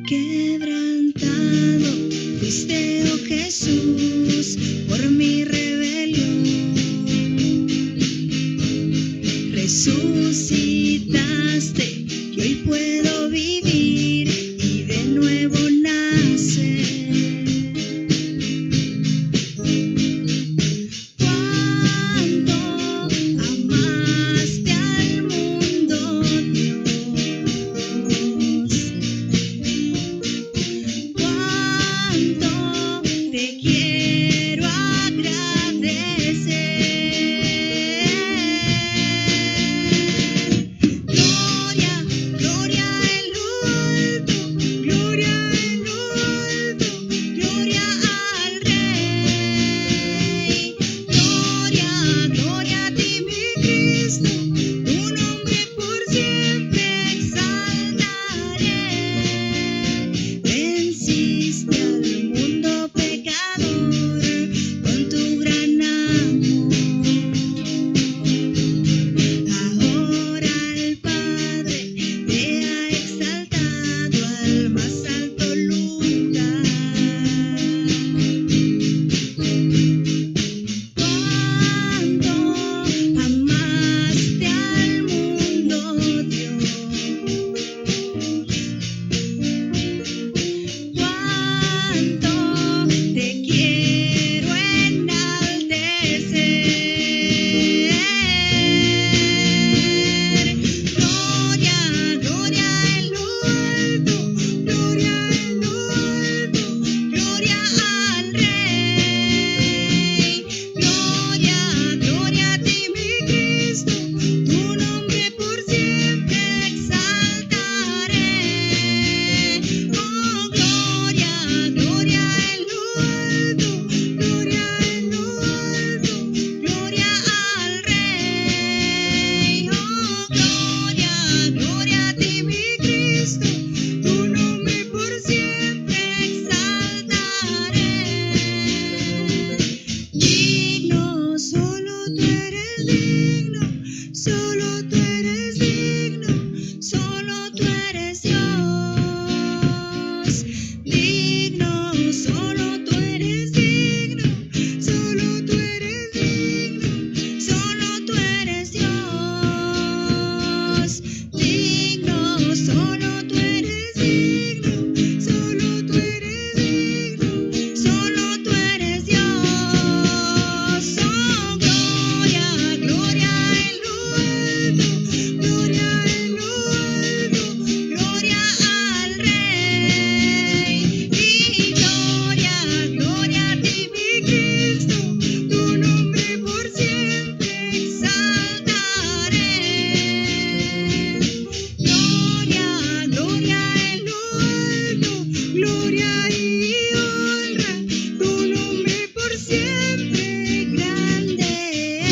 Quebrantado fuiste, oh Jesús, por mi rebelión. Resucitaste y hoy puedo vivir y de nuevo nacer. Cuánto amaste al mundo, Dios. Cuánto te quiero agradecer. Gloria, gloria en lo alto, gloria en lo alto, gloria al Rey. Gloria, gloria a ti, mi Cristo, tu nombre por siempre exaltaré. Venciste al mundo pecador con tu gran amor. Ahora el Padre te ha exaltado al más alto lugar. Cuánto amaste al mundo, Dios. Cuánto te quiero enaltecer. Gloria, gloria en lo alto, gloria en lo alto, gloria al Rey. Gloria, gloria a ti, mi Cristo, tu nombre por siempre exaltaré. Oh, gloria, gloria en lo alto, gloria en lo alto, gloria al Rey. Oh, gloria, gloria a ti, mi Cristo, tu nombre por siempre exaltaré. Digno, solo tú eres digno, solo tú eres digno, solo tú eres Dios. Digno, solo tú eres digno, solo tú eres digno, solo tú eres Dios. Digno, solo tú eres digno, solo tú eres digno, solo tú eres Dios. Oh, gloria, gloria en lo alto, gloria en lo alto, gloria al Rey. Y gloria, gloria a ti, mi Cristo, tu nombre por siempre exaltaré. Gloria, gloria en lo alto, gloria y honra, tu nombre por siempre grande es.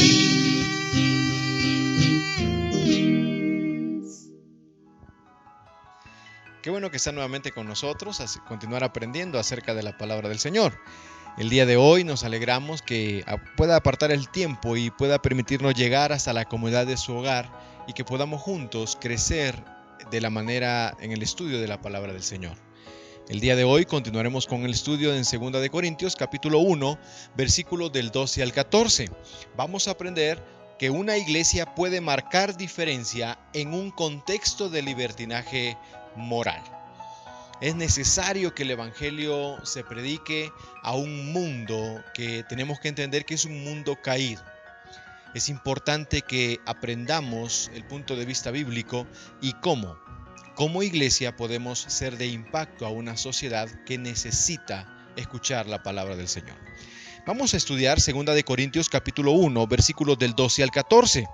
Qué bueno que están nuevamente con nosotros a continuar aprendiendo acerca de la palabra del Señor. El día de hoy nos alegramos que pueda apartar el tiempo y pueda permitirnos llegar hasta la comodidad de su hogar y que podamos juntos crecer de la manera en el estudio de la palabra del Señor. El día de hoy continuaremos con el estudio en 2 de Corintios capítulo 1, versículos del 12 al 14. Vamos a aprender que una iglesia puede marcar diferencia en un contexto de libertinaje moral. Es necesario que el evangelio se predique a un mundo que tenemos que entender que es un mundo caído. Es importante que aprendamos el punto de vista bíblico y cómo, como iglesia, podemos ser de impacto a una sociedad que necesita escuchar la palabra del Señor. Vamos a estudiar 2 de Corintios capítulo 1, versículos del 12 al 14.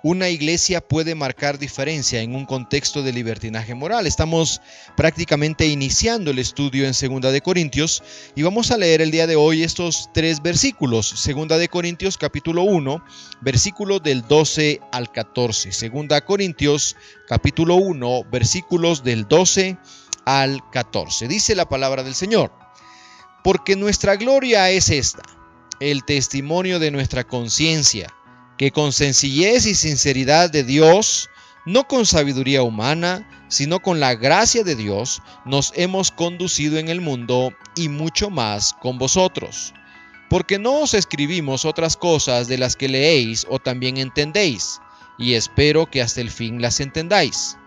Una iglesia puede marcar diferencia en un contexto de libertinaje moral. Estamos prácticamente iniciando el estudio en 2 de Corintios y vamos a leer el día de hoy estos 3 versículos. 2 de Corintios capítulo 1, versículos del 12 al 14. 2 Corintios capítulo 1, versículos del 12 al 14. Dice la palabra del Señor: porque nuestra gloria es esta, el testimonio de nuestra conciencia, que con sencillez y sinceridad de Dios no con sabiduría humana, sino con la gracia de Dios, nos hemos conducido en el mundo y mucho más con vosotros. Porque no os escribimos otras cosas de las que leéis o también entendéis, y espero que hasta el fin las entendáis.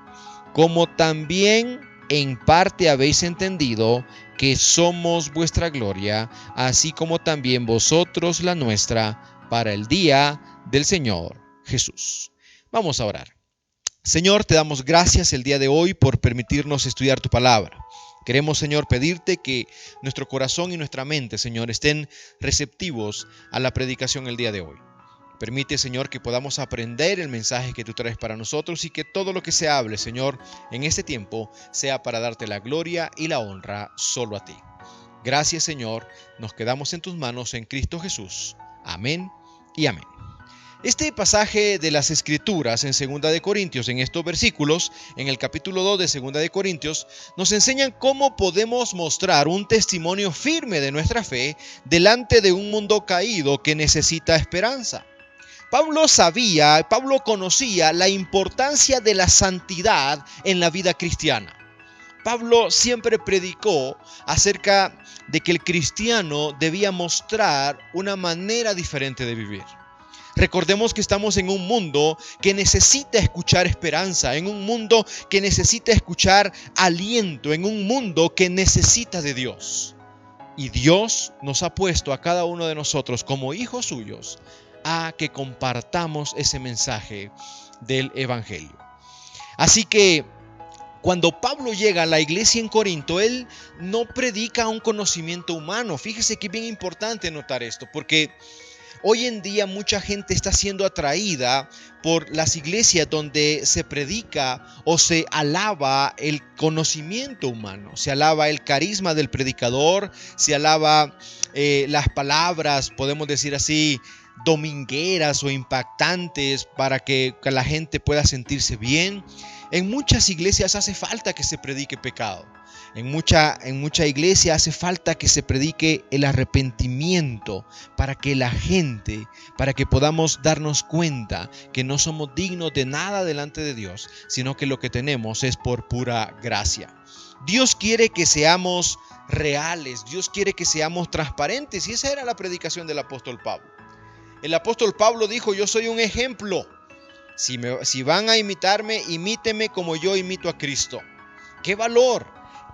Como también en parte habéis entendido que somos vuestra gloria, así como también vosotros la nuestra, para el día del Señor Jesús. Vamos a orar. Señor, te damos gracias el día de hoy por permitirnos estudiar tu palabra. Queremos, Señor, pedirte que nuestro corazón y nuestra mente, Señor, estén receptivos a la predicación el día de hoy. Permite, Señor, que podamos aprender el mensaje que tú traes para nosotros y que todo lo que se hable, Señor, en este tiempo sea para darte la gloria y la honra solo a ti. Gracias, Señor. Nos quedamos en tus manos en Cristo Jesús. Amén y amén. Este pasaje de las Escrituras en 2 de Corintios, en estos versículos, en el capítulo 2 de 2 de Corintios, nos enseñan cómo podemos mostrar un testimonio firme de nuestra fe delante de un mundo caído que necesita esperanza. Pablo conocía la importancia de la santidad en la vida cristiana. Pablo siempre predicó acerca de que el cristiano debía mostrar una manera diferente de vivir. Recordemos que estamos en un mundo que necesita escuchar esperanza, en un mundo que necesita escuchar aliento, en un mundo que necesita de Dios. Y Dios nos ha puesto a cada uno de nosotros como hijos suyos a que compartamos ese mensaje del Evangelio. Así que cuando Pablo llega a la iglesia en Corinto, él no predica un conocimiento humano. Fíjese que es bien importante notar esto, porque hoy en día mucha gente está siendo atraída por las iglesias donde se predica o se alaba el conocimiento humano, se alaba el carisma del predicador, se alaba las palabras, podemos decir así, domingueras o impactantes para que la gente pueda sentirse bien. En muchas iglesias hace falta que se predique pecado. En mucha iglesia hace falta que se predique el arrepentimiento para que podamos darnos cuenta que no somos dignos de nada delante de Dios, sino que lo que tenemos es por pura gracia. Dios quiere que seamos reales, Dios quiere que seamos transparentes, y esa era la predicación del apóstol Pablo. El apóstol Pablo dijo: yo soy un ejemplo. Si van a imitarme, imíteme como yo imito a Cristo. ¡Qué valor!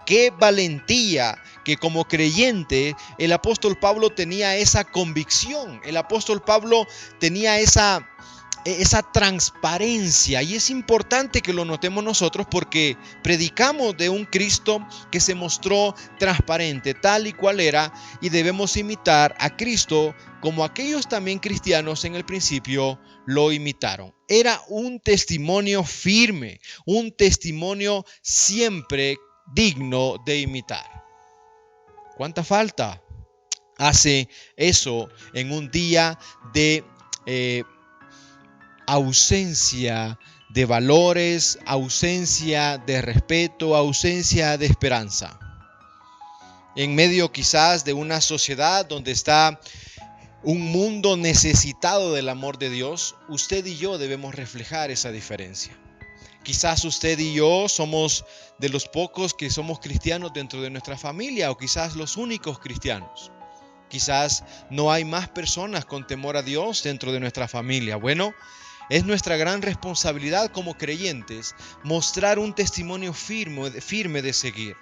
¡Qué valentía! Que como creyente el apóstol Pablo tenía esa convicción. El apóstol Pablo tenía esa transparencia, y es importante que lo notemos nosotros porque predicamos de un Cristo que se mostró transparente, tal y cual era, y debemos imitar a Cristo como aquellos también cristianos en el principio lo imitaron. Era un testimonio firme, un testimonio siempre digno de imitar. ¿Cuánta falta hace eso en un día de ausencia de valores, ausencia de respeto, ausencia de esperanza? En medio quizás de una sociedad donde está un mundo necesitado del amor de Dios, usted y yo debemos reflejar esa diferencia. Quizás usted y yo somos de los pocos que somos cristianos dentro de nuestra familia, o quizás los únicos cristianos. Quizás no hay más personas con temor a Dios dentro de nuestra familia. Bueno, es nuestra gran responsabilidad como creyentes mostrar un testimonio firme de seguir.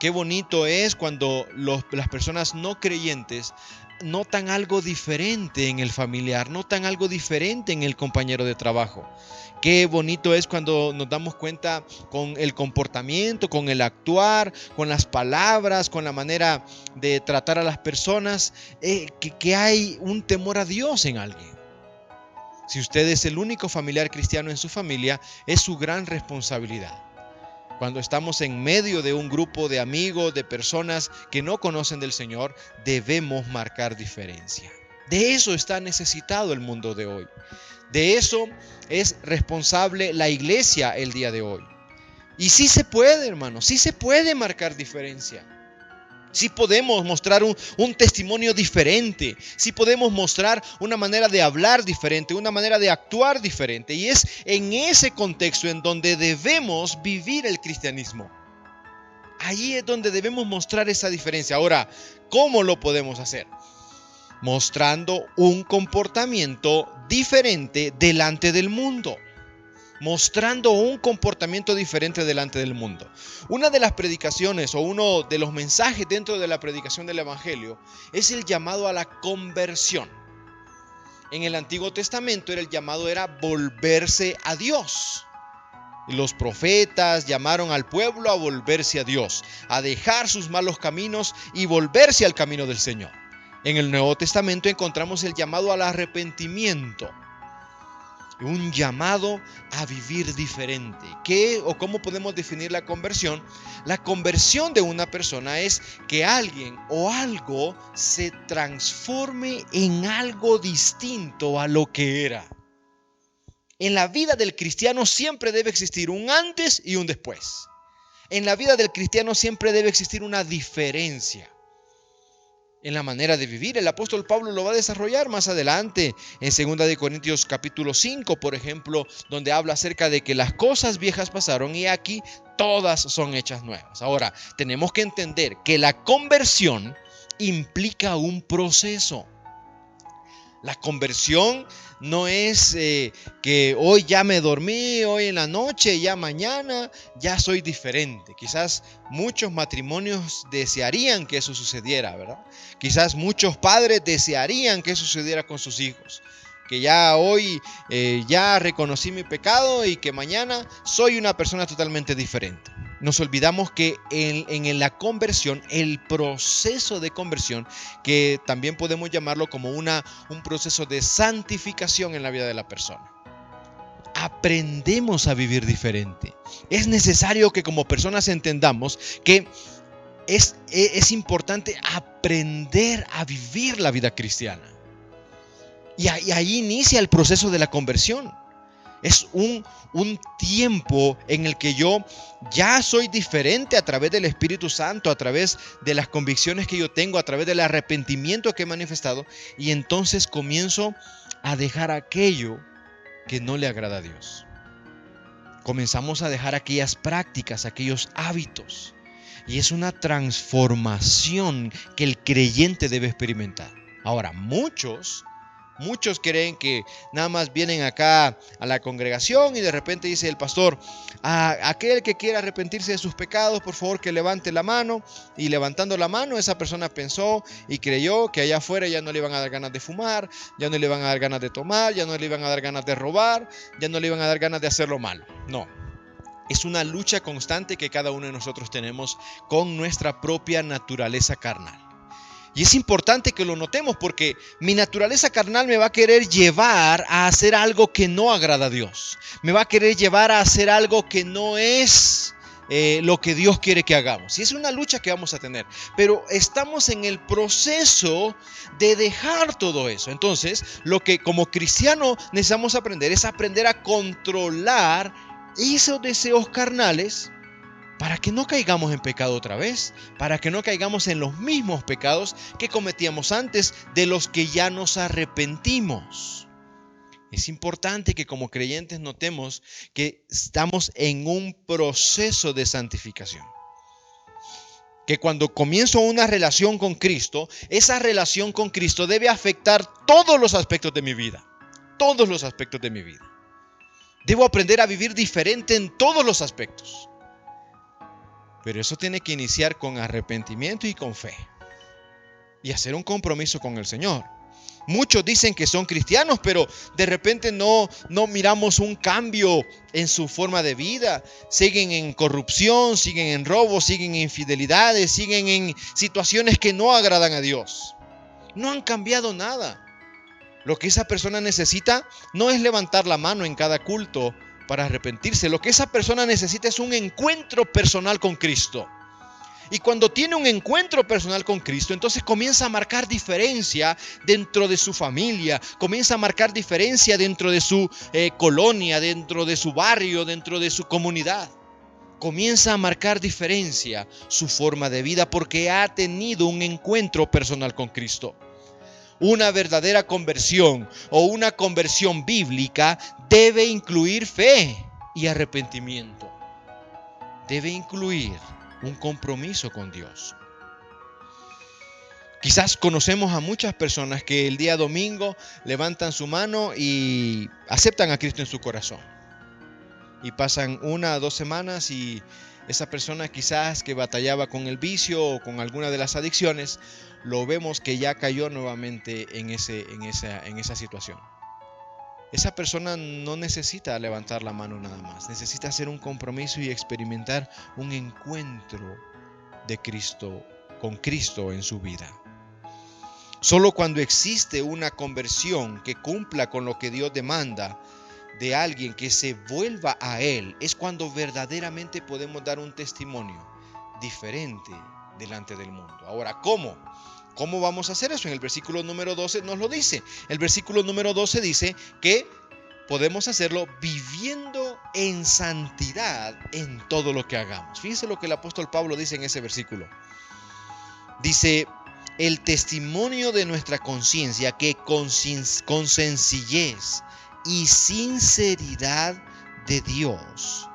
Qué bonito es cuando las personas no creyentes notan algo diferente en el familiar, notan algo diferente en el compañero de trabajo. Qué bonito es cuando nos damos cuenta con el comportamiento, con el actuar, con las palabras, con la manera de tratar a las personas, que hay un temor a Dios en alguien. Si usted es el único familiar cristiano en su familia, es su gran responsabilidad. Cuando estamos en medio de un grupo de amigos, de personas que no conocen del Señor, debemos marcar diferencia. De eso está necesitado el mundo de hoy. De eso es responsable la iglesia el día de hoy. Y sí se puede, hermano, sí se puede marcar diferencia. Si podemos mostrar un testimonio diferente, si podemos mostrar una manera de hablar diferente, una manera de actuar diferente. Y es en ese contexto en donde debemos vivir el cristianismo. Ahí es donde debemos mostrar esa diferencia. Ahora, ¿cómo lo podemos hacer? Mostrando un comportamiento diferente delante del mundo. Mostrando un comportamiento diferente delante del mundo. Una de las predicaciones o uno de los mensajes dentro de la predicación del Evangelio es el llamado a la conversión. En el Antiguo Testamento el llamado era volverse a Dios. Los profetas llamaron al pueblo a volverse a Dios, a dejar sus malos caminos y volverse al camino del Señor. En el Nuevo Testamento encontramos el llamado al arrepentimiento. Un llamado a vivir diferente. ¿Qué o cómo podemos definir la conversión? La conversión de una persona es que alguien o algo se transforme en algo distinto a lo que era. En la vida del cristiano siempre debe existir un antes y un después. En la vida del cristiano siempre debe existir una diferencia en la manera de vivir. El apóstol Pablo lo va a desarrollar más adelante en 2 Corintios capítulo 5, por ejemplo, donde habla acerca de que las cosas viejas pasaron y aquí todas son hechas nuevas. Ahora, tenemos que entender que la conversión implica un proceso. La conversión no es que hoy ya me dormí, hoy en la noche, ya mañana, ya soy diferente. Quizás muchos matrimonios desearían que eso sucediera, ¿verdad? Quizás muchos padres desearían que eso sucediera con sus hijos. Que ya hoy ya reconocí mi pecado y que mañana soy una persona totalmente diferente. Nos olvidamos que en la conversión, el proceso de conversión, que también podemos llamarlo como un proceso de santificación en la vida de la persona. Aprendemos a vivir diferente. Es necesario que como personas entendamos que es importante aprender a vivir la vida cristiana. Y ahí inicia el proceso de la conversión. Es un tiempo en el que yo ya soy diferente a través del Espíritu Santo, a través de las convicciones que yo tengo, a través del arrepentimiento que he manifestado. Y entonces comienzo a dejar aquello que no le agrada a Dios. Comenzamos a dejar aquellas prácticas, aquellos hábitos. Y es una transformación que el creyente debe experimentar. Ahora, muchos creen que nada más vienen acá a la congregación y de repente dice el pastor: aquel que quiera arrepentirse de sus pecados, por favor que levante la mano. Y levantando la mano, esa persona pensó y creyó que allá afuera ya no le iban a dar ganas de fumar, ya no le iban a dar ganas de tomar, ya no le iban a dar ganas de robar, ya no le iban a dar ganas de hacer lo malo. No. Es una lucha constante que cada uno de nosotros tenemos con nuestra propia naturaleza carnal. Y es importante que lo notemos porque mi naturaleza carnal me va a querer llevar a hacer algo que no agrada a Dios. Me va a querer llevar a hacer algo que no es lo que Dios quiere que hagamos. Y es una lucha que vamos a tener. Pero estamos en el proceso de dejar todo eso. Entonces, lo que como cristiano necesitamos aprender es aprender a controlar esos deseos carnales, para que no caigamos en pecado otra vez, para que no caigamos en los mismos pecados que cometíamos antes, de los que ya nos arrepentimos. Es importante que como creyentes notemos que estamos en un proceso de santificación. Que cuando comienzo una relación con Cristo, esa relación con Cristo debe afectar todos los aspectos de mi vida. Todos los aspectos de mi vida. Debo aprender a vivir diferente en todos los aspectos. Pero eso tiene que iniciar con arrepentimiento y con fe. Y hacer un compromiso con el Señor. Muchos dicen que son cristianos, pero de repente no miramos un cambio en su forma de vida. Siguen en corrupción, siguen en robo, siguen en infidelidades, siguen en situaciones que no agradan a Dios. No han cambiado nada. Lo que esa persona necesita no es levantar la mano en cada culto para arrepentirse. Lo que esa persona necesita es un encuentro personal con Cristo. Y cuando tiene un encuentro personal con Cristo, entonces comienza a marcar diferencia dentro de su familia, comienza a marcar diferencia dentro de su colonia, dentro de su barrio, dentro de su comunidad. comienza a marcar diferencia su forma de vida porque ha tenido un encuentro personal con Cristo. Una verdadera conversión o una conversión bíblica debe incluir fe y arrepentimiento. Debe incluir un compromiso con Dios. Quizás conocemos a muchas personas que el día domingo levantan su mano y aceptan a Cristo en su corazón. Y pasan 1 o 2 semanas y esa persona quizás que batallaba con el vicio o con alguna de las adicciones, lo vemos que ya cayó nuevamente en esa situación. Esa persona no necesita levantar la mano nada más, necesita hacer un compromiso y experimentar un encuentro de Cristo, con Cristo en su vida. Solo cuando existe una conversión que cumpla con lo que Dios demanda de alguien que se vuelva a Él, es cuando verdaderamente podemos dar un testimonio diferente delante del mundo. Ahora, ¿cómo? ¿Cómo vamos a hacer eso? En el versículo número 12 nos lo dice. El versículo número 12 dice que podemos hacerlo viviendo en santidad en todo lo que hagamos. Fíjense lo que el apóstol Pablo dice en ese versículo. Dice: el testimonio de nuestra conciencia que con sencillez y sinceridad de Dios,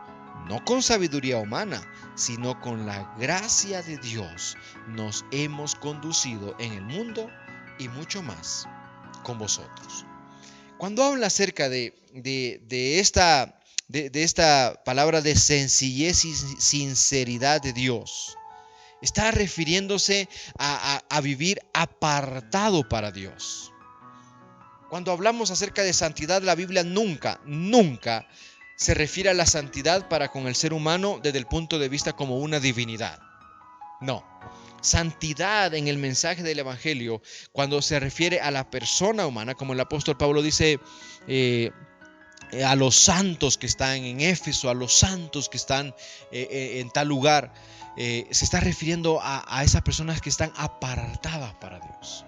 no con sabiduría humana, sino con la gracia de Dios, nos hemos conducido en el mundo y mucho más con vosotros. Cuando habla acerca de esta palabra de sencillez y sinceridad de Dios, está refiriéndose a vivir apartado para Dios. Cuando hablamos acerca de santidad, la Biblia nunca se refiere a la santidad para con el ser humano desde el punto de vista como una divinidad. No. Santidad en el mensaje del Evangelio, cuando se refiere a la persona humana, como el apóstol Pablo dice a los santos que están en Éfeso, a los santos que están en tal lugar, se está refiriendo a esas personas que están apartadas para Dios.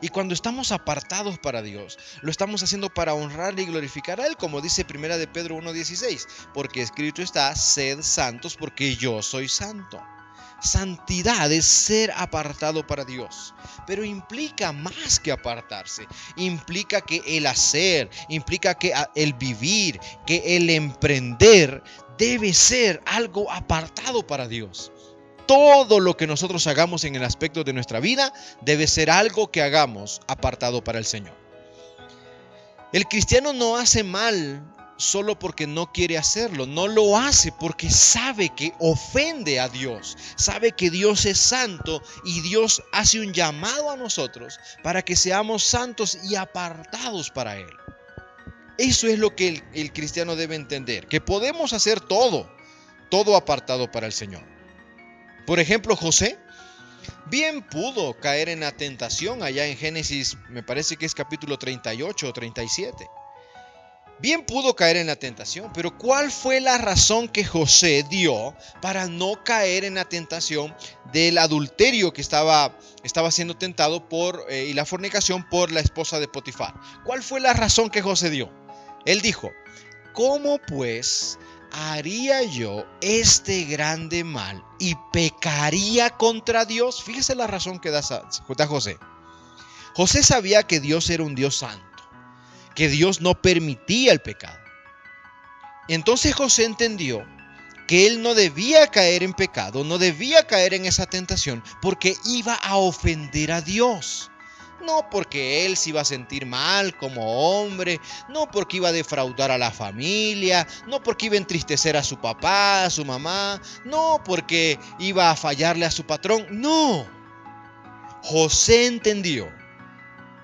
Y cuando estamos apartados para Dios, lo estamos haciendo para honrarle y glorificar a Él, como dice 1 de Pedro 1:16, porque escrito está: sed santos porque yo soy santo. Santidad es ser apartado para Dios, pero implica más que apartarse, implica que el hacer, implica que el vivir, que el emprender debe ser algo apartado para Dios. Todo lo que nosotros hagamos en el aspecto de nuestra vida debe ser algo que hagamos apartado para el Señor. El cristiano no hace mal solo porque no quiere hacerlo, no lo hace porque sabe que ofende a Dios, sabe que Dios es santo y Dios hace un llamado a nosotros para que seamos santos y apartados para Él. Eso es lo que el cristiano debe entender, que podemos hacer todo apartado para el Señor. Por ejemplo, José bien pudo caer en la tentación allá en Génesis, me parece que es capítulo 38 o 37. Bien pudo caer en la tentación, pero ¿cuál fue la razón que José dio para no caer en la tentación del adulterio que estaba siendo tentado y la fornicación por la esposa de Potifar? ¿Cuál fue la razón que José dio? Él dijo: ¿cómo pues haría yo este grande mal y pecaría contra Dios? Fíjese la razón que da José. José sabía que Dios era un Dios santo, que Dios no permitía el pecado. Entonces José entendió que él no debía caer en pecado, no debía caer en esa tentación, porque iba a ofender a Dios. No porque él se iba a sentir mal como hombre, no porque iba a defraudar a la familia, no porque iba a entristecer a su papá, a su mamá, no porque iba a fallarle a su patrón. No. José entendió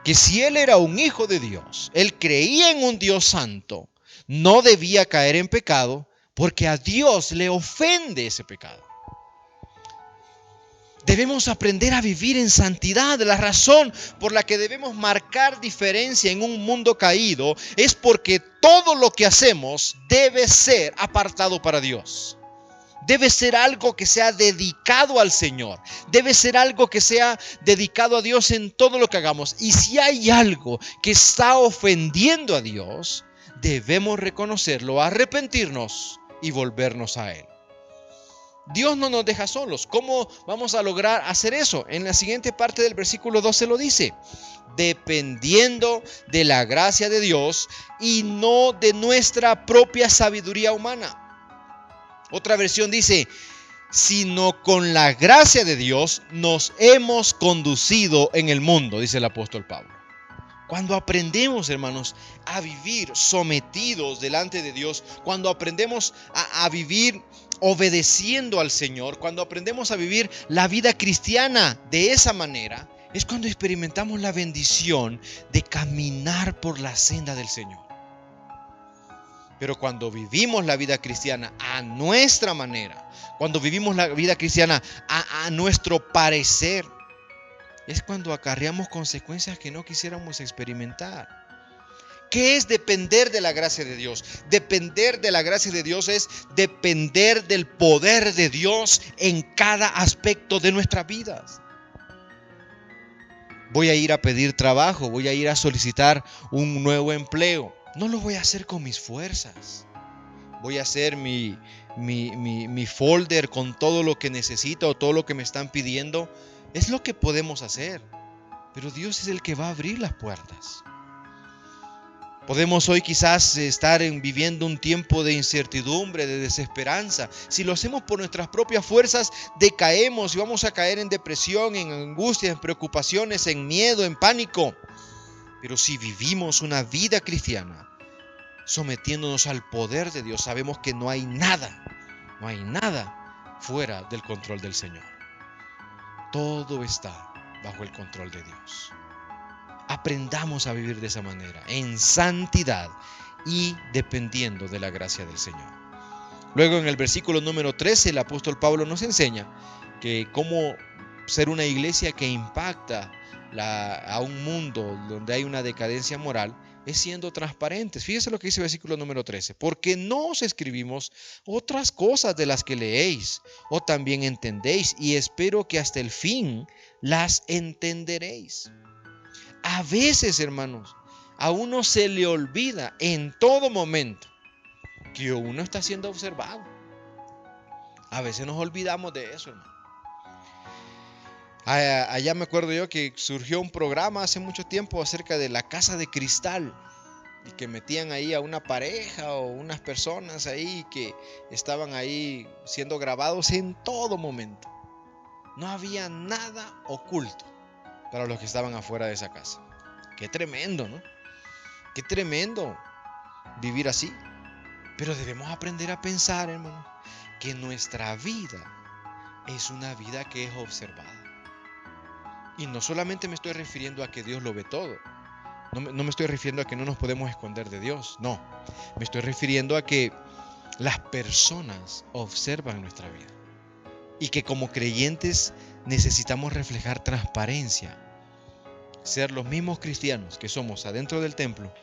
que si él era un hijo de Dios, él creía en un Dios santo, no debía caer en pecado porque a Dios le ofende ese pecado. Debemos aprender a vivir en santidad. La razón por la que debemos marcar diferencia en un mundo caído es porque todo lo que hacemos debe ser apartado para Dios. Debe ser algo que sea dedicado al Señor. Debe ser algo que sea dedicado a Dios en todo lo que hagamos. Y si hay algo que está ofendiendo a Dios, debemos reconocerlo, arrepentirnos y volvernos a Él. Dios no nos deja solos. ¿Cómo vamos a lograr hacer eso? En la siguiente parte del versículo 12 lo dice: dependiendo de la gracia de Dios y no de nuestra propia sabiduría humana. Otra versión dice: sino con la gracia de Dios nos hemos conducido en el mundo, dice el apóstol Pablo. Cuando aprendemos, hermanos, a vivir sometidos delante de Dios, cuando aprendemos a vivir obedeciendo al Señor, cuando aprendemos a vivir la vida cristiana de esa manera, es cuando experimentamos la bendición de caminar por la senda del Señor. Pero cuando vivimos la vida cristiana a nuestra manera, cuando vivimos la vida cristiana a nuestro parecer, es cuando acarreamos consecuencias que no quisiéramos experimentar. ¿Qué es depender de la gracia de Dios? Depender de la gracia de Dios es depender del poder de Dios en cada aspecto de nuestras vidas. Voy a ir a pedir trabajo, voy a ir a solicitar un nuevo empleo. No lo voy a hacer con mis fuerzas. Voy a hacer mi folder con todo lo que necesito o todo lo que me están pidiendo. Es lo que podemos hacer, pero Dios es el que va a abrir las puertas. Podemos hoy quizás estar viviendo un tiempo de incertidumbre, de desesperanza. Si lo hacemos por nuestras propias fuerzas, decaemos y vamos a caer en depresión, en angustia, en preocupaciones, en miedo, en pánico. Pero si vivimos una vida cristiana, sometiéndonos al poder de Dios, sabemos que no hay nada fuera del control del Señor. Todo está bajo el control de Dios. Aprendamos a vivir de esa manera, en santidad y dependiendo de la gracia del Señor. Luego en el versículo número 13 el apóstol Pablo nos enseña que cómo ser una iglesia que impacta a un mundo donde hay una decadencia moral es siendo transparentes. Fíjese lo que dice el versículo número 13. Porque no os escribimos otras cosas de las que leéis o también entendéis, y espero que hasta el fin las entenderéis. A veces, hermanos, a uno se le olvida en todo momento que uno está siendo observado. A veces nos olvidamos de eso, hermano. Allá me acuerdo yo que surgió un programa hace mucho tiempo acerca de la casa de cristal y que metían ahí a una pareja o unas personas ahí que estaban ahí siendo grabados en todo momento. No había nada oculto para los que estaban afuera de esa casa. Qué tremendo, ¿no? Qué tremendo vivir así. Pero debemos aprender a pensar, hermano, que nuestra vida es una vida que es observada. Y no solamente me estoy refiriendo a que Dios lo ve todo. No me estoy refiriendo a que no nos podemos esconder de Dios. No, me estoy refiriendo a que las personas observan nuestra vida. Y que como creyentes necesitamos reflejar transparencia. Ser los mismos cristianos que somos adentro del templo,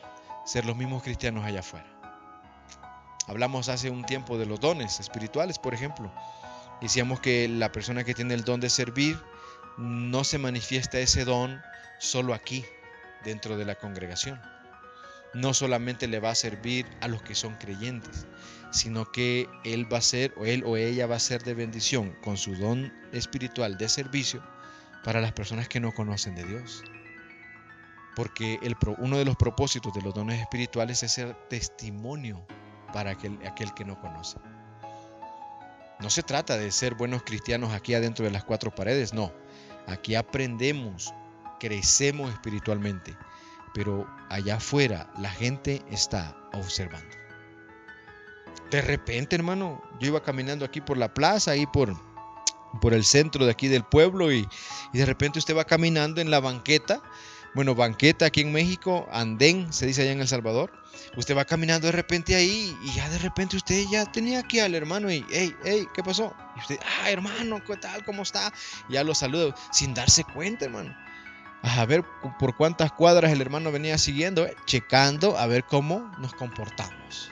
ser los mismos cristianos allá afuera. Hablamos hace un tiempo de los dones espirituales, por ejemplo. Decíamos que la persona que tiene el don de servir, no se manifiesta ese don solo aquí, dentro de la congregación. No solamente le va a servir a los que son creyentes, sino que él o ella va a ser de bendición con su don espiritual de servicio para las personas que no conocen de Dios. Porque uno de los propósitos de los dones espirituales es ser testimonio para aquel que no conoce. No se trata de ser buenos cristianos aquí adentro de las cuatro paredes, no. Aquí aprendemos, crecemos espiritualmente, pero allá afuera la gente está observando. De repente, hermano, yo iba caminando aquí por la plaza, ahí por el centro de aquí del pueblo, y de repente usted va caminando en la banqueta. Bueno, banqueta aquí en México, andén, se dice allá en El Salvador. Usted va caminando de repente ahí y ya de repente usted ya tenía aquí al hermano y, hey, ¿qué pasó? Y usted, hermano, ¿qué tal? ¿Cómo está? Y ya lo saluda sin darse cuenta, hermano. A ver por cuántas cuadras el hermano venía siguiendo, checando a ver cómo nos comportamos.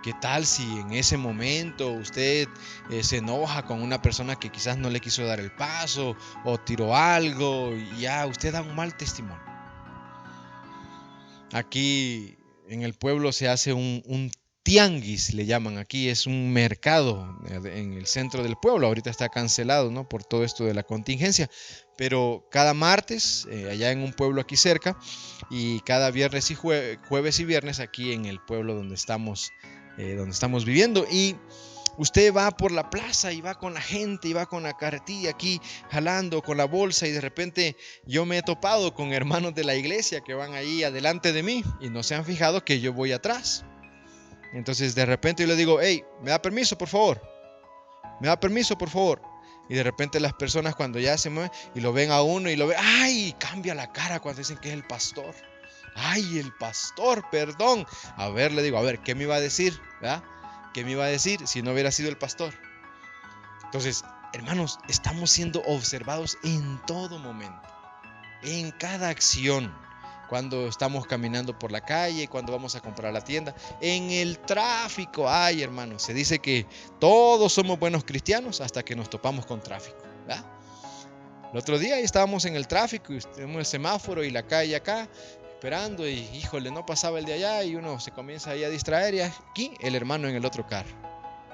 ¿Qué tal si en ese momento usted se enoja con una persona que quizás no le quiso dar el paso o tiró algo y ya usted da un mal testimonio? Aquí en el pueblo se hace un tianguis, le llaman aquí, es un mercado en el centro del pueblo. Ahorita está cancelado, ¿no?, por todo esto de la contingencia, pero cada martes allá en un pueblo aquí cerca, y cada viernes y jueves y viernes aquí en el pueblo donde estamos viviendo. Y usted va por la plaza y va con la gente y va con la carretilla aquí jalando con la bolsa, y de repente yo me he topado con hermanos de la iglesia que van ahí adelante de mí y no se han fijado que yo voy atrás. Entonces de repente yo le digo: hey, ¿me da permiso, por favor? ¿Me da permiso, por favor? Y de repente las personas, cuando ya se mueven y lo ven a uno y lo ven, ¡ay!, cambia la cara cuando dicen que es el pastor. ¡Ay, el pastor, perdón! A ver, le digo, a ver, ¿qué me iba a decir? ¿Verdad? ¿Qué me iba a decir si no hubiera sido el pastor? Entonces, hermanos, estamos siendo observados en todo momento, en cada acción. Cuando estamos caminando por la calle, cuando vamos a comprar a la tienda, en el tráfico. Ay, hermanos, se dice que todos somos buenos cristianos hasta que nos topamos con tráfico, ¿verdad? El otro día estábamos en el tráfico y tenemos el semáforo y la calle acá, esperando, y híjole, no pasaba el de allá, y uno se comienza ahí a distraer, y aquí el hermano en el otro carro.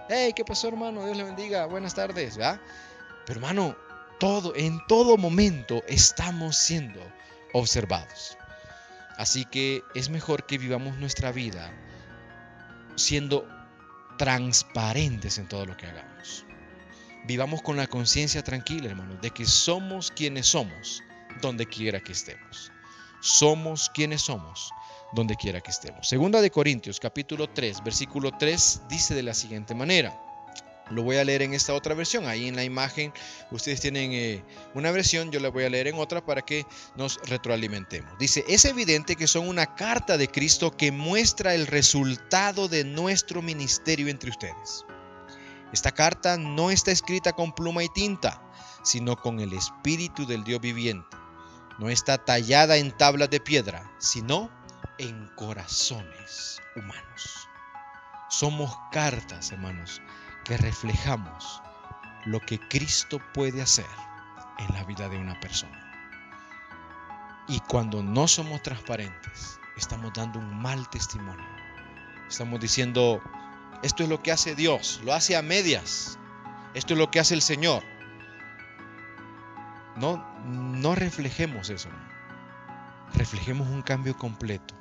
Hey, ¿qué pasó, hermano? Dios le bendiga, buenas tardes, ¿verdad? Pero hermano, en todo momento estamos siendo observados. Así que es mejor que vivamos nuestra vida siendo transparentes en todo lo que hagamos. Vivamos con la conciencia tranquila, hermanos, de que somos quienes somos, donde quiera que estemos. Somos quienes somos, donde quiera que estemos. Segunda de Corintios, capítulo 3, versículo 3, dice de la siguiente manera. Lo voy a leer en esta otra versión. Ahí en la imagen ustedes tienen una versión, yo la voy a leer en otra para que nos retroalimentemos. Dice: es evidente que son una carta de Cristo que muestra el resultado de nuestro ministerio entre ustedes. Esta carta no está escrita con pluma y tinta, sino con el Espíritu del Dios viviente. No está tallada en tablas de piedra, sino en corazones humanos. Somos cartas, hermanos, que reflejamos lo que Cristo puede hacer en la vida de una persona. Y cuando no somos transparentes, estamos dando un mal testimonio. Estamos diciendo: esto es lo que hace Dios, lo hace a medias. Esto es lo que hace el Señor. No reflejemos eso, ¿no? Reflejemos un cambio completo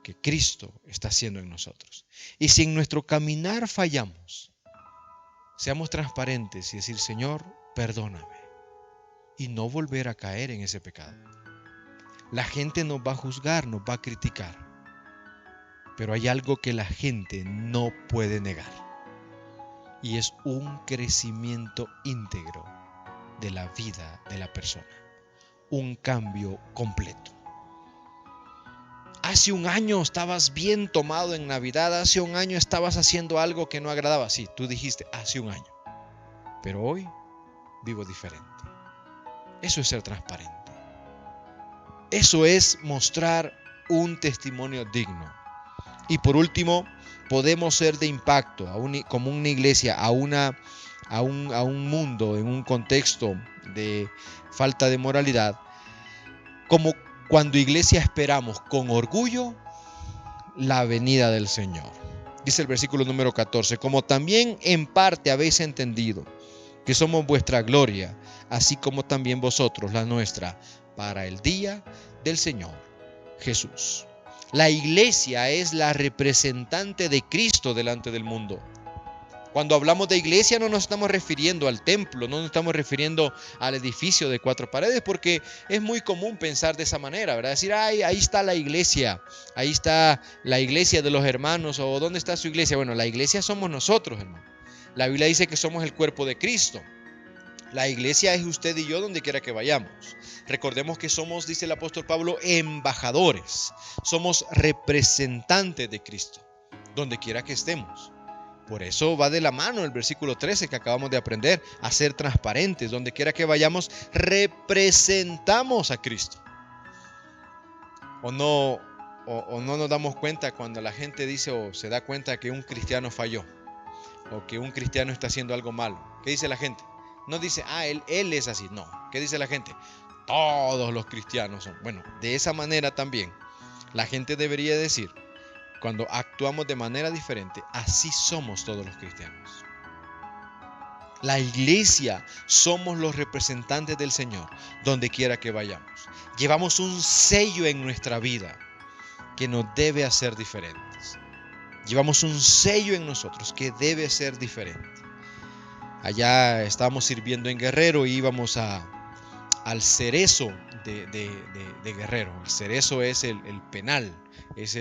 que Cristo está haciendo en nosotros. Y si en nuestro caminar fallamos, seamos transparentes y decir: Señor, perdóname, y no volver a caer en ese pecado. La gente nos va a juzgar, nos va a criticar, pero hay algo que la gente no puede negar, y es un crecimiento íntegro de la vida de la persona, un cambio completo. Hace un año estabas bien tomado en Navidad, hace un año estabas haciendo algo que no agradaba. Sí, tú dijiste hace un año, pero hoy vivo diferente. Eso es ser transparente. Eso es mostrar un testimonio digno. Y por último, podemos ser de impacto como una iglesia a un mundo en un contexto de falta de moralidad, como cuando iglesia esperamos con orgullo la venida del Señor. Dice el versículo número 14: como también en parte habéis entendido que somos vuestra gloria, así como también vosotros la nuestra, para el día del Señor Jesús. La iglesia es la representante de Cristo delante del mundo. Cuando hablamos de iglesia no nos estamos refiriendo al templo, no nos estamos refiriendo al edificio de 4 paredes, porque es muy común pensar de esa manera, ¿verdad? Decir: ay, ahí está la iglesia de los hermanos, o ¿dónde está su iglesia? Bueno, la iglesia somos nosotros, hermano. La Biblia dice que somos el cuerpo de Cristo. La iglesia es usted y yo donde quiera que vayamos. Recordemos que somos, dice el apóstol Pablo, embajadores. Somos representantes de Cristo, donde quiera que estemos. Por eso va de la mano el versículo 13 que acabamos de aprender, a ser transparentes. Donde quiera que vayamos, representamos a Cristo. ¿O no nos damos cuenta cuando la gente dice o se da cuenta que un cristiano falló, o que un cristiano está haciendo algo malo? ¿Qué dice la gente? No dice: él es así. No. ¿Qué dice la gente? Todos los cristianos son. Bueno, de esa manera también la gente debería decir: cuando actuamos de manera diferente, así somos todos los cristianos. La iglesia somos los representantes del Señor, donde quiera que vayamos. Llevamos un sello en nuestra vida que nos debe hacer diferentes. Llevamos un sello en nosotros que debe ser diferente. Allá estábamos sirviendo en Guerrero y íbamos al Cerezo de Guerrero. El Cerezo es el penal, es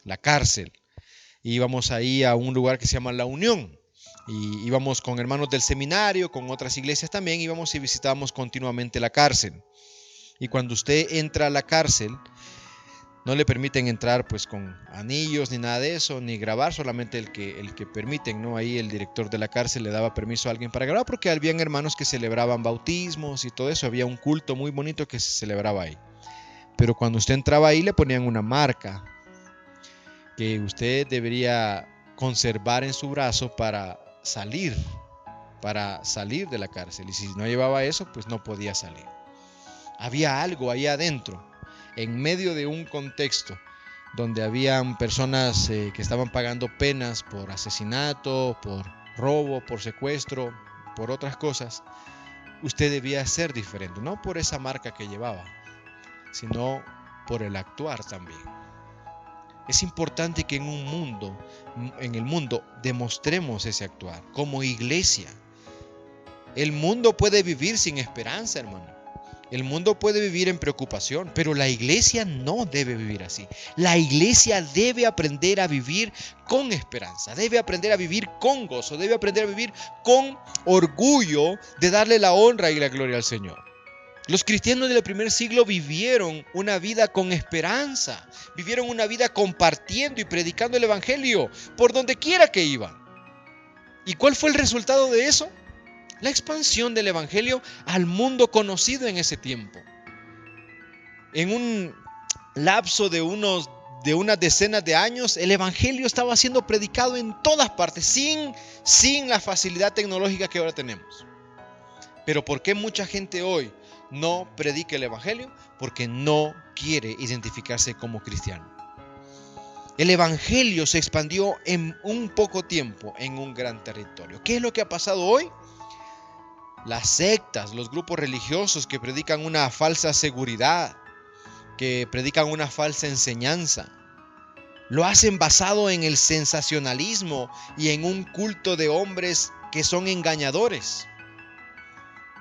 la cárcel. Y íbamos ahí a un lugar que se llama La Unión. Y íbamos con hermanos del seminario, con otras iglesias también, íbamos y visitábamos continuamente la cárcel. Y cuando usted entra a la cárcel, no le permiten entrar pues con anillos ni nada de eso, ni grabar, solamente el que permiten, ¿no? Ahí el director de la cárcel le daba permiso a alguien para grabar, porque habían hermanos que celebraban bautismos y todo eso, había un culto muy bonito que se celebraba ahí. Pero cuando usted entraba ahí le ponían una marca que usted debería conservar en su brazo para salir de la cárcel, y si no llevaba eso, pues no podía salir. Había algo ahí adentro, en medio de un contexto donde habían personas que estaban pagando penas por asesinato, por robo, por secuestro, por otras cosas. Usted debía ser diferente, no por esa marca que llevaba, sino por el actuar también. Es importante que en el mundo demostremos ese actuar como iglesia. El mundo puede vivir sin esperanza, hermano. El mundo puede vivir en preocupación, pero la iglesia no debe vivir así. La iglesia debe aprender a vivir con esperanza, debe aprender a vivir con gozo, debe aprender a vivir con orgullo de darle la honra y la gloria al Señor. Los cristianos del primer siglo vivieron una vida con esperanza, vivieron una vida compartiendo y predicando el evangelio por donde quiera que iban. ¿Y cuál fue el resultado de eso? La expansión del evangelio al mundo conocido en ese tiempo. En un lapso de unas decenas de años, el evangelio estaba siendo predicado en todas partes, sin la facilidad tecnológica que ahora tenemos. Pero ¿por qué mucha gente hoy no predica el evangelio? Porque no quiere identificarse como cristiano. El evangelio se expandió en un poco tiempo en un gran territorio. ¿Qué es lo que ha pasado hoy? Las sectas, los grupos religiosos que predican una falsa seguridad, que predican una falsa enseñanza, lo hacen basado en el sensacionalismo y en un culto de hombres que son engañadores.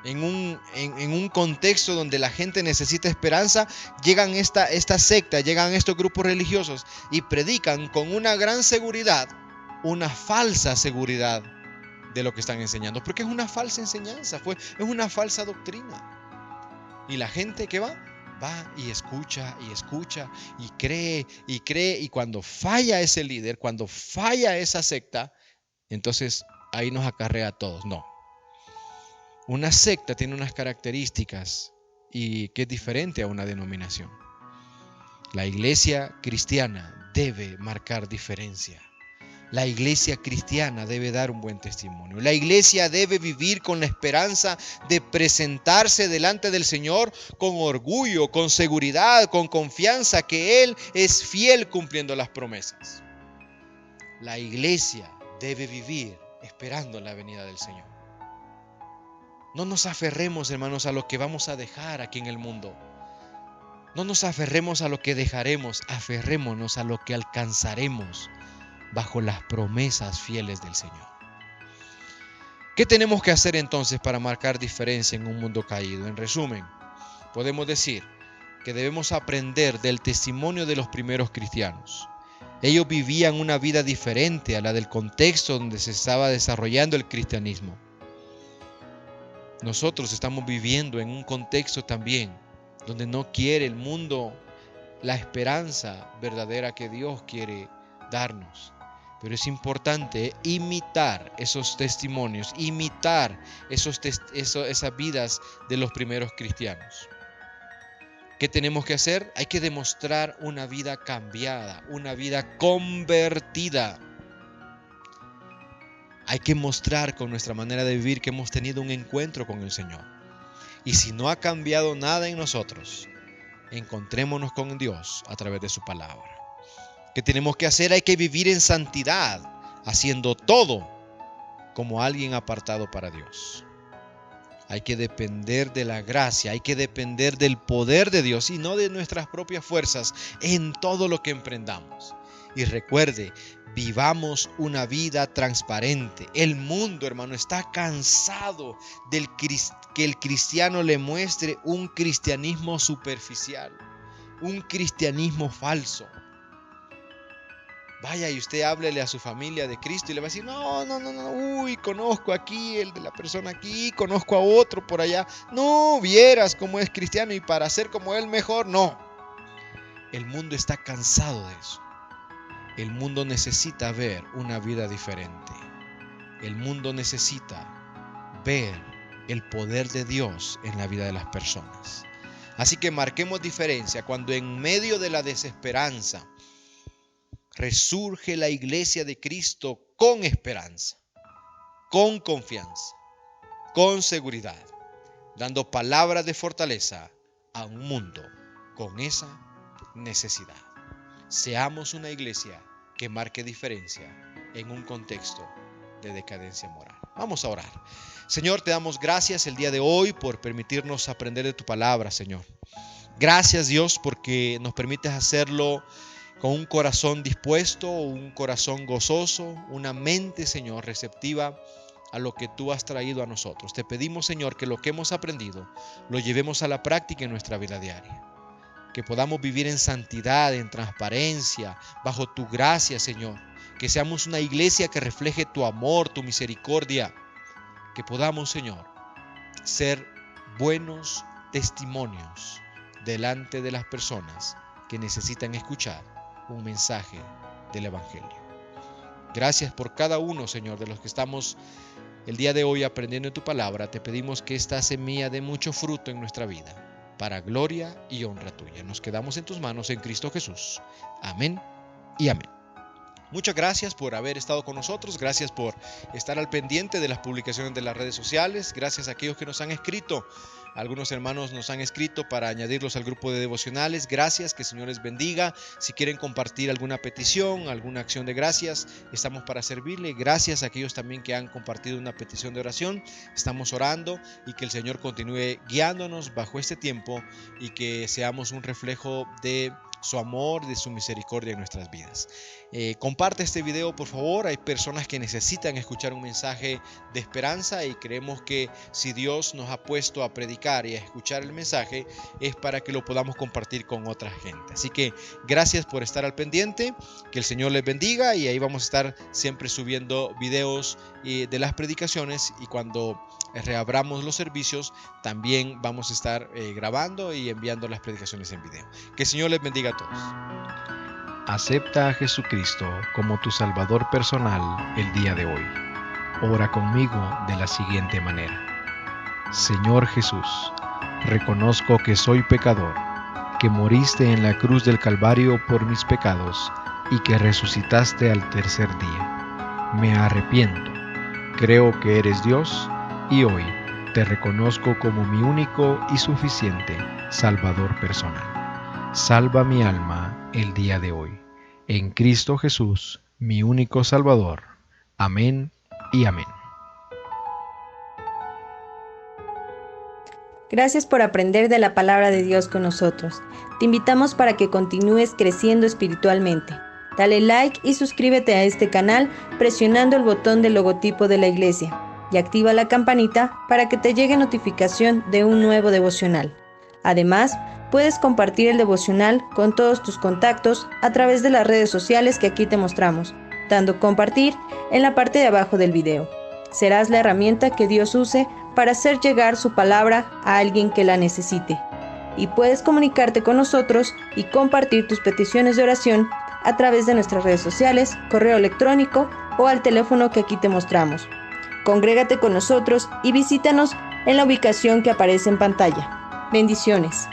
En un contexto donde la gente necesita esperanza, llegan esta secta, llegan estos grupos religiosos y predican con una gran seguridad, una falsa seguridad de lo que están enseñando, porque es una falsa enseñanza, es una falsa doctrina. Y la gente que va y escucha y cree, y cuando falla ese líder, cuando falla esa secta, entonces ahí nos acarrea a todos. No. Una secta tiene unas características y que es diferente a una denominación. La iglesia cristiana debe marcar diferencia. La iglesia cristiana debe dar un buen testimonio. La iglesia debe vivir con la esperanza de presentarse delante del Señor con orgullo, con seguridad, con confianza que Él es fiel cumpliendo las promesas. La iglesia debe vivir esperando la venida del Señor. No nos aferremos, hermanos, a lo que vamos a dejar aquí en el mundo. No nos aferremos a lo que dejaremos, aferrémonos a lo que alcanzaremos bajo las promesas fieles del Señor. ¿Qué tenemos que hacer entonces para marcar diferencia en un mundo caído? En resumen, podemos decir que debemos aprender del testimonio de los primeros cristianos. Ellos vivían una vida diferente a la del contexto donde se estaba desarrollando el cristianismo. Nosotros estamos viviendo en un contexto también donde no quiere el mundo la esperanza verdadera que Dios quiere darnos. Pero es importante imitar esos testimonios, imitar esas vidas de los primeros cristianos. ¿Qué tenemos que hacer? Hay que demostrar una vida cambiada, una vida convertida. Hay que mostrar con nuestra manera de vivir que hemos tenido un encuentro con el Señor. Y si no ha cambiado nada en nosotros, encontrémonos con Dios a través de su palabra. ¿Qué tenemos que hacer? Hay que vivir en santidad, haciendo todo como alguien apartado para Dios. Hay que depender de la gracia, hay que depender del poder de Dios y no de nuestras propias fuerzas en todo lo que emprendamos. Y recuerde, vivamos una vida transparente. El mundo, hermano, está cansado que el cristiano le muestre un cristianismo superficial, un cristianismo falso. Vaya y usted háblele a su familia de Cristo y le va a decir, no, uy, conozco aquí el de la persona aquí, conozco a otro por allá. No, vieras cómo es cristiano y para ser como él mejor, no. El mundo está cansado de eso. El mundo necesita ver una vida diferente. El mundo necesita ver el poder de Dios en la vida de las personas. Así que marquemos diferencia cuando en medio de la desesperanza resurge la iglesia de Cristo con esperanza, con confianza, con seguridad, dando palabras de fortaleza a un mundo con esa necesidad. Seamos una iglesia que marque diferencia en un contexto de decadencia moral. Vamos a orar. Señor, te damos gracias el día de hoy por permitirnos aprender de tu palabra, Señor. Gracias, Dios, porque nos permites hacerlo con un corazón dispuesto, un corazón gozoso, una mente, Señor, receptiva a lo que tú has traído a nosotros. Te pedimos, Señor, que lo que hemos aprendido lo llevemos a la práctica en nuestra vida diaria. Que podamos vivir en santidad, en transparencia, bajo tu gracia, Señor. Que seamos una iglesia que refleje tu amor, tu misericordia. Que podamos, Señor, ser buenos testimonios delante de las personas que necesitan escuchar un mensaje del Evangelio. Gracias por cada uno, Señor, de los que estamos el día de hoy aprendiendo en tu palabra. Te pedimos que esta semilla dé mucho fruto en nuestra vida, para gloria y honra tuya. Nos quedamos en tus manos en Cristo Jesús. Amén y amén. Muchas gracias por haber estado con nosotros, gracias por estar al pendiente de las publicaciones de las redes sociales, gracias a aquellos que nos han escrito. Algunos hermanos nos han escrito para añadirlos al grupo de devocionales. Gracias, que el Señor les bendiga. Si quieren compartir alguna petición, alguna acción de gracias, estamos para servirle. Gracias a aquellos también que han compartido una petición de oración. Estamos orando y que el Señor continúe guiándonos bajo este tiempo y que seamos un reflejo de su amor, de su misericordia en nuestras vidas. Comparte este video, por favor. Hay personas que necesitan escuchar un mensaje de esperanza y creemos que si Dios nos ha puesto a predicar y a escuchar el mensaje es para que lo podamos compartir con otra gente. Así que gracias por estar al pendiente, que el Señor les bendiga y ahí vamos a estar siempre subiendo videos de las predicaciones y cuando reabramos los servicios también vamos a estar grabando y enviando las predicaciones en video. Que el Señor les bendiga a todos. Acepta a Jesucristo como tu Salvador personal el día de hoy. Ora conmigo de la siguiente manera. Señor Jesús, reconozco que soy pecador, que moriste en la cruz del Calvario por mis pecados y que resucitaste al tercer día. Me arrepiento, creo que eres Dios y hoy te reconozco como mi único y suficiente Salvador personal. Salva mi alma el día de hoy. En Cristo Jesús, mi único Salvador. Amén y amén. Gracias por aprender de la palabra de Dios con nosotros. Te invitamos para que continúes creciendo espiritualmente. Dale like y suscríbete a este canal presionando el botón del logotipo de la iglesia y activa la campanita para que te llegue notificación de un nuevo devocional. Además, puedes compartir el devocional con todos tus contactos a través de las redes sociales que aquí te mostramos, dando compartir en la parte de abajo del video. Serás la herramienta que Dios use para hacer llegar su palabra a alguien que la necesite. Y puedes comunicarte con nosotros y compartir tus peticiones de oración a través de nuestras redes sociales, correo electrónico o al teléfono que aquí te mostramos. Congrégate con nosotros y visítanos en la ubicación que aparece en pantalla. Bendiciones.